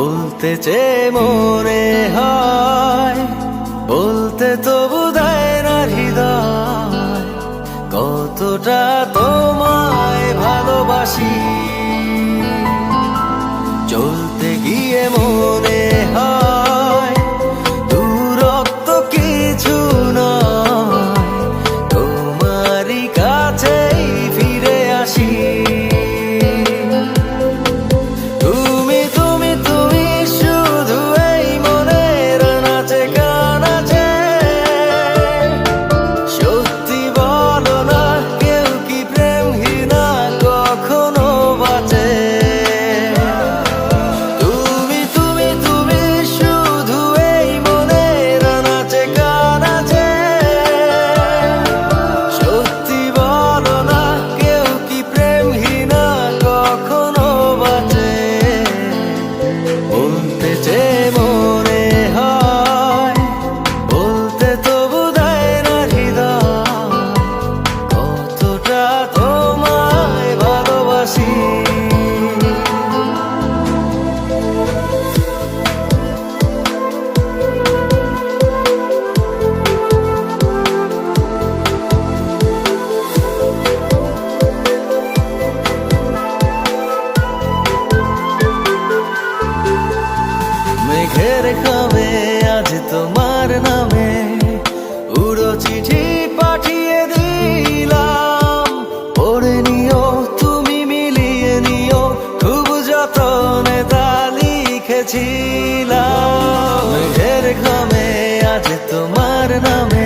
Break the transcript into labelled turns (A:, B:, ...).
A: বলতে চেয়ে মনে হয়, বলতে তবু দেয় না হৃদয়, কতটা তোমায় ভালোবাসি। চলতে গিয়ে মনে হয় দূরত্ব কিছু নয়, তোমারই কাছেই ফিরে আসি। মেঘের খামে আজ তোমার নামে উড়ো চিঠি পাঠিয়ে দিলাম, পড়ে নিও তুমি মিলিয়ে নিও, খুব যতনে তা লিখেছিলাম। মেঘের খামে আজ তোমার নামে